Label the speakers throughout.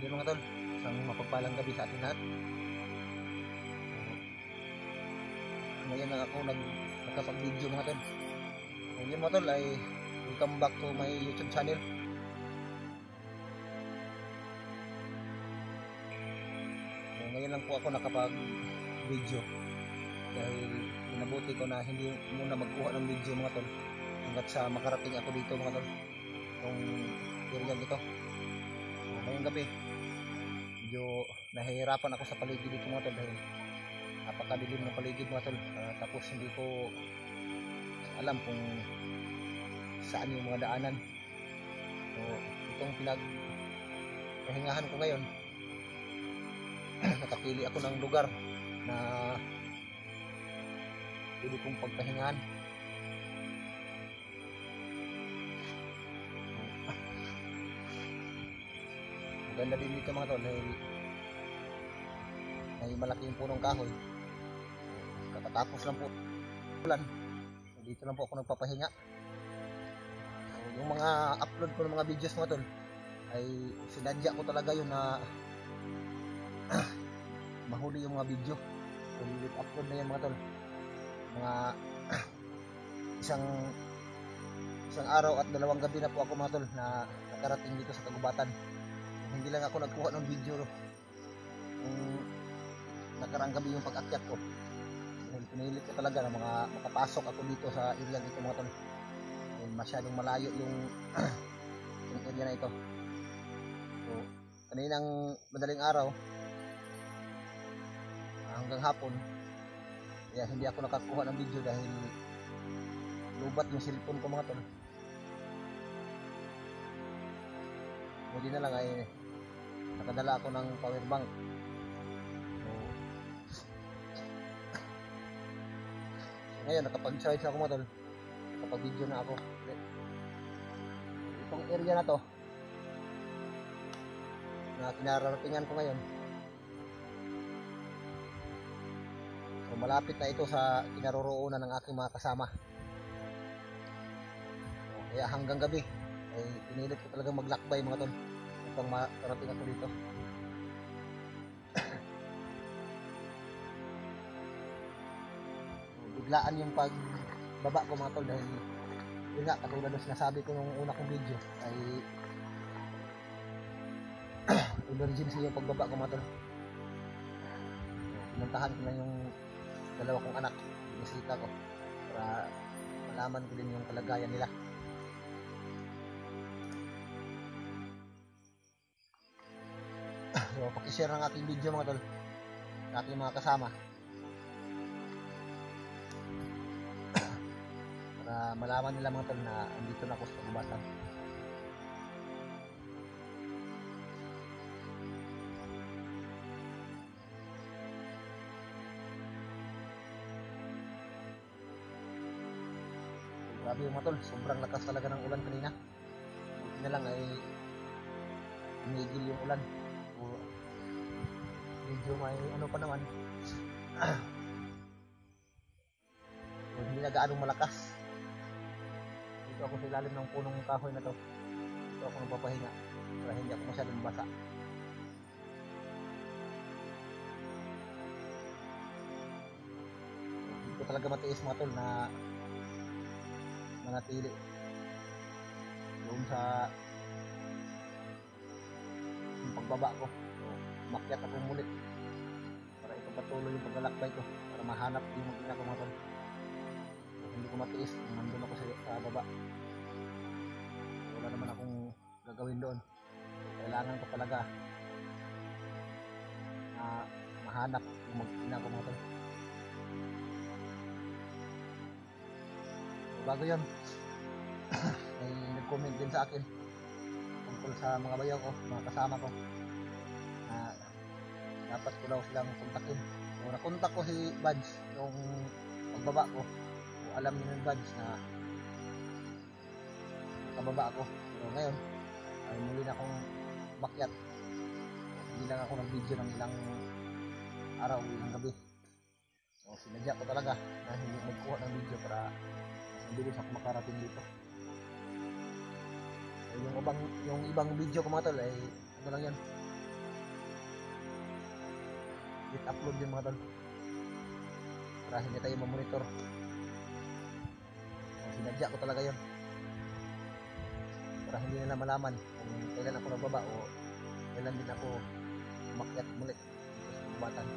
Speaker 1: Yun mga tol, isang mapagpalang gabi sa ating lahat. Ngayon lang ako nakapag-video mga tol. Ngayon mga tol ay welcome back to my YouTube channel. Ngayon lang po ako nakapag-video dahil pinabuti ko na hindi muna magkuha ng video mga tol hanggat sa makarating ako dito mga tol, itong area dito. Ngayong gabi medyo nahihirapan ako sa paligid dito mga tol dahil napakadilim ng paligid mga tol. Tapos hindi ko alam kung saan yung mga daanan. So itong pinagpahingahan ko ngayon, nakapili ako ng lugar na pwede kong pagpahingahan. Maganda din dito mga tol dahil may malaking punong kahoy. Kakatapos lang po ulan, dito lang po ako nagpapahinga. So, yung mga upload ko ng mga videos mga tol ay sinadya ko talaga yun na mahuli yung mga video. So, upload na yan mga tol, mga isang araw at 2 gabi na po ako mga tol na nakarating dito sa Kagubatan. Hindi lang ako nagkuha ng video nakarang gabi yung pag-akyat ko dahil pinilit ko talaga na makapasok ako dito sa area dito mga tol. Masyadong malayo yung area na ito. So kaninang madaling araw hanggang hapon kaya hindi ako nakakuha ng video dahil lubat yung cellphone ko mga tol. Buti na lang ay nakadala ako ng power bank. So, ngayon nakapag-charge ako mga tol, nakapag-video na ako. Itong area na to na kinararatingan ko ngayon, so malapit na ito sa kinaroroonan ng aking mga kasama. Kaya hanggang gabi ay pinilit ko talagang maglakbay mga tol upang makarating ako dito. Biglaan yung pagbaba ko mga tol dahil yun nga, katulad ng sinasabi ko nung una kong video ay emergency yung pagbaba ko mga tol. Pinuntahan ko na yung 2 kong anak, binisita ko para malaman ko din yung kalagayan nila. So pakishare ng aking video mga tol sa aking mga kasama para malaman nila mga tol na andito na ako sa Kagubatan. Grabe yung mga tol, sobrang lakas talaga ng ulan kanina. Buti na lang ay umigil yung ulan. Medyo may ano pa naman so, hindi na gaanong malakas. Dito ako sa ilalim ng punong kahoy na to, dito ako nagpapahinga para hindi ako masyadong basa. Hindi ko talaga matiis mga tol na manatili doon sa pagbaba ko. So, umakyat ako muli para ipagpatuloy yung paglalakbay ko para mahanap yung mag-ina ko mga tol. So, hindi ko matiis kung nandun ako sa baba. So, wala naman akong gagawin doon. So, kailangan ko talaga na mahanap yung mag-ina ko mga tol. So, bago yun may nag-comment din sa akin tungkol sa mga bayaw ko, mga kasama ko, na dapat ko daw silang kontakin. So nakontak ko si Buds yung pagbaba ko. So alam niyo yung Buds na nakababa ako. So ngayon ay muli na akong bakyat. Hindi lang ako nag-video ng ilang araw, ilang gabi. So sinadya ko talaga na hindi magkuha ng video para mabilis ako makarating dito. So, yung ibang video ko mga tol ay ano lang yan, upload yun mga tol, para hindi tayo mamonitor. Sinadya ko talaga yun para hindi nila malaman kung kailan ako nagbaba o kailan din ako umakyat muli dito sa kubatan.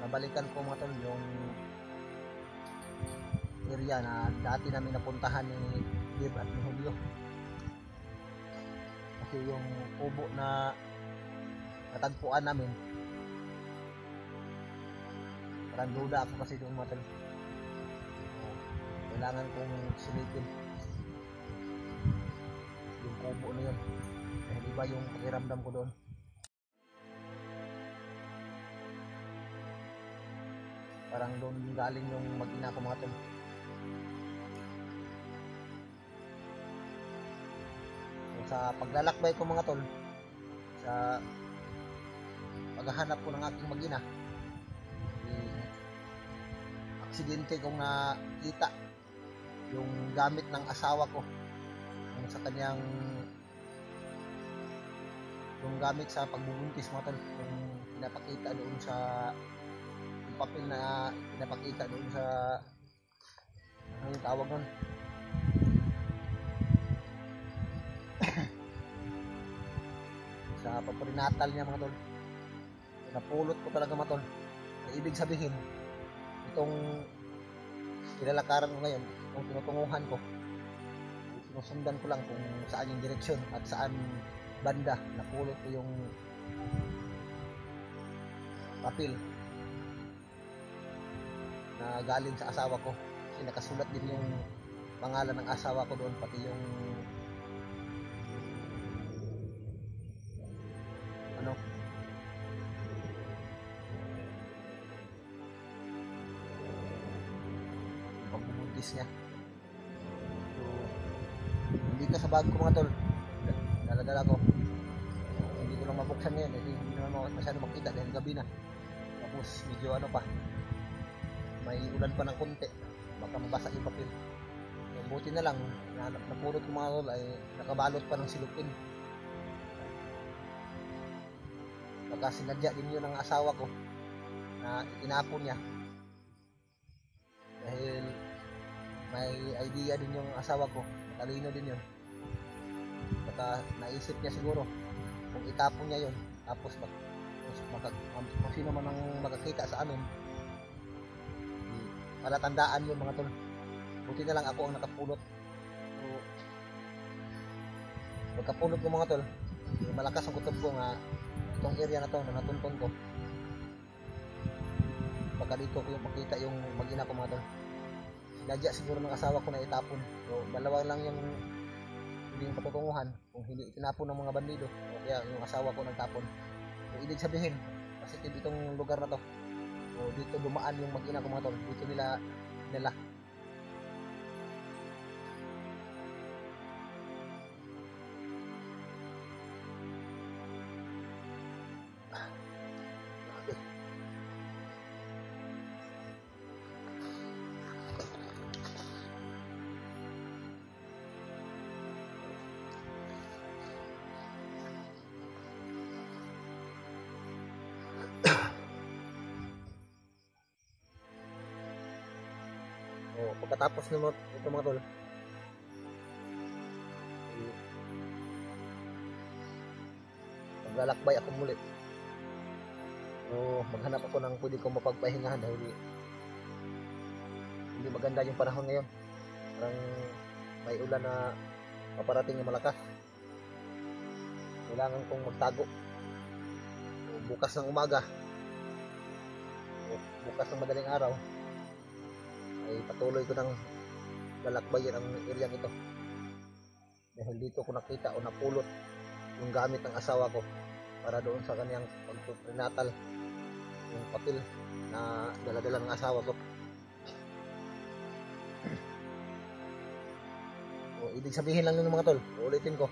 Speaker 1: Nabalikan ko mga tol yung area na dati namin napuntahan ni Dave at ni Julio, kasi yung kubo na natagpuan namin, parang duda ako kasi doon mga tol. Kailangan kong silipin yung kubo na yun dahil iba yung pakiramdam ko doon. Parang doon galing yung mag-ina ko mga tol. So, sa paglalakbay ko mga tol, sa paghahanap ko ng aking mag-ina, aksidente kong nakita yung gamit ng asawa ko, yung sa kanyang yung gamit sa pagbubuntis mga tol, yung pinapakita doon sa papel na pinapakita doon sa ano yung tawag nun sa paperinatal niya mga tol. Napulot ko talaga mga tol. Ibig sabihin itong nilalakaran ko ngayon, itong tinutunguhan ko, sinusundan ko lang kung saan yung direksyon at saan banda. Napulot ko yung papel na galing sa asawa ko, kasi nakasulat din yung pangalan ng asawa ko doon, pati yung ano pagbubuntis niya. So hindi ka sa bag ko mga tol, daladala ko, hindi ko lang mabuksan ngayon kasi hindi naman masyado makita dahil gabi na, tapos medyo ano pa, may ulan pa ng konti, baka mabasa yung papel. So, buti na lang napulot ko mga tol ay nakabalot pa ng silupin. Baka sinadya din yun ng asawa ko na itinapon niya dahil may idea din yung asawa ko, matalino din yun. Baka naisip niya siguro kung itapon niya yun, tapos kung sino man ang makakita sa amin, palatandaan yun mga tol. Buti na lang ako ang nakapulot. So, pagkapulot ko mga tol, malakas ang kutob ko nga itong area na to na natuntun ko, baka dito ko yung makita yung mag-ina ko mga tol. Sinadya siguro ng asawa ko na itapon. So dalawa lang yung hindi yung patutunguhan, kung hindi itinapon ng mga bandido o kaya yung asawa ko nagtapon. So ibig sabihin positive itong lugar na to. So dito dumaan yung mag-ina ko mga tol, dito nila pagkatapos naman ito mga tol, maglalakbay ako muli. So maghanap ako ng pwede kong mapagpahingahan dahil hindi maganda yung panahon ngayon. Parang may ulan na paparating na malakas. Kailangan kong magtago. So, bukas ng umaga o bukas ng madaling araw ay patuloy ko ng lalakbayin ang area ito dahil dito ko nakita o napulot yung gamit ng asawa ko para doon sa kanyang pagprenatal, yung papel na daladala ng asawa ko. So, ibig sabihin lang yun mga tol, ulitin ko,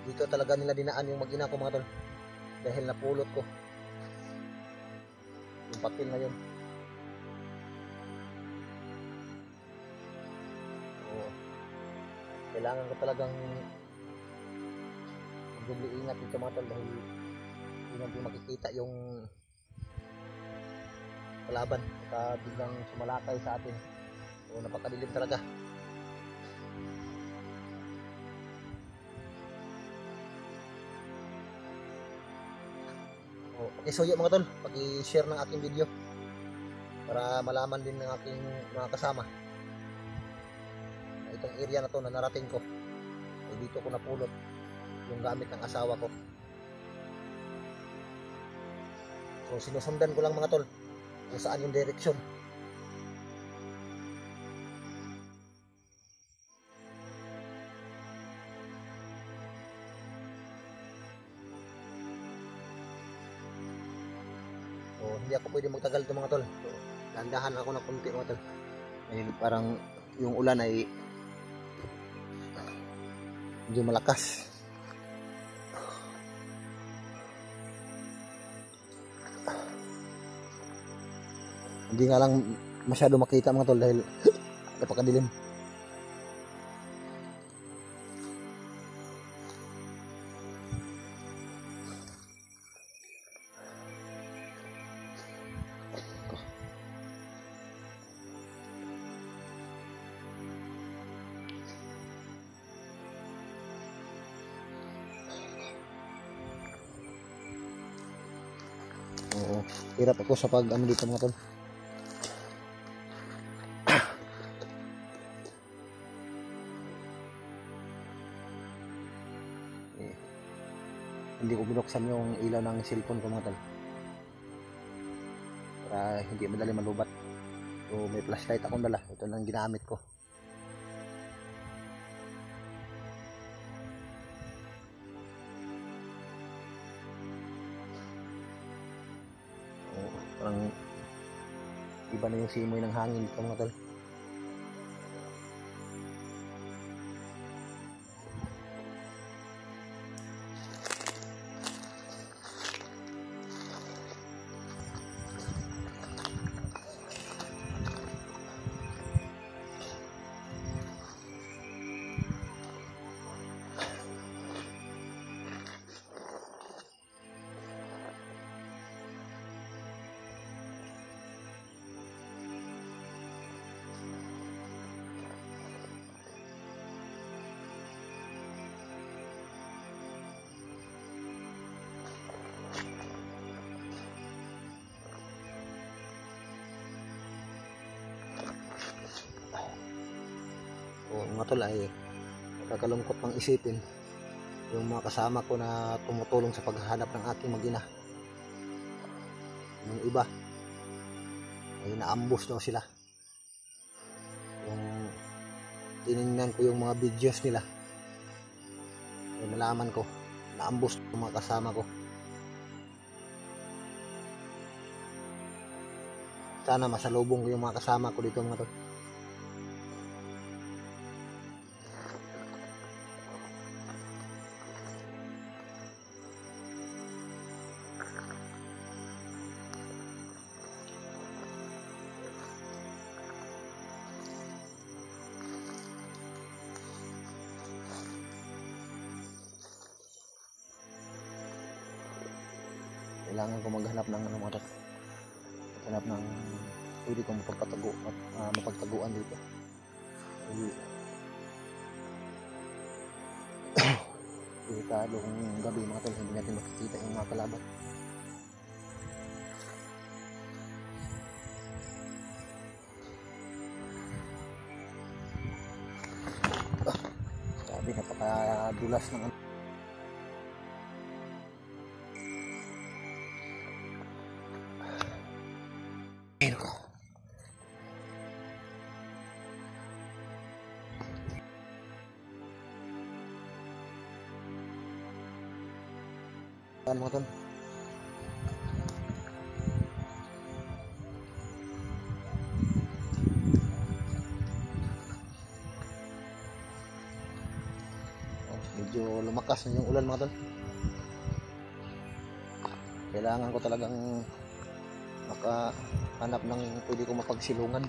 Speaker 1: Dito talaga nila dinaan yung mag-ina ko mga tol. Dahil napulot ko yung papel na yun. So, kailangan ko talagang magdubli ingat dito mga tol dahil hindi natin makikita yung kalaban at biglang sumalakay sa atin. So napakadilim talaga. Pakisuyo mga tol, paki-share ng aking video para malaman din ng aking mga kasama na itong area na to na narating ko ay dito ko napulot yung gamit ng asawa ko. So sinusundan ko lang mga tol kung saan yung direksyon. So hindi ako pwede magtagal ito mga tol. So dahan-dahan ako ng kunti mga tol. Dahil parang yung ulan ay medyo malakas. Hindi nga lang masyado makita mga tol dahil napakadilim. Oo, hirap ako sa pag ano dito mga tol. Hindi ko binuksan yung ilaw ng cellphone ko mga tol para hindi madali malubat. So may flashlight akong dala, ito lang ginamit ko. Parang iba na yung simoy ng hangin dito mga tol. Mga tol ay nakakalungkot pang isipin yung mga kasama ko na tumutulong sa paghahanap ng aking mag-ina. Yung iba ay naambush daw sila. Yung tinignan ko yung mga videos nila ay nalaman ko naambush yung mga kasama ko. Sana masalubong ko yung mga kasama ko dito mga tol. Kailangan ko maghanap ng ano mga tol. Maghanap ng pwede kong mapagpatago at mapagtaguan dito. Delikadong gabi mga tol, hindi natin makikita yung mga kalaban. Sabi napakadulas ng ano. Ayun ko. Ayan mga tol. medyo lumakas na yung ulan mga tol. Kailangan ko talagang makahanap ng pwede ko mapagsilungan.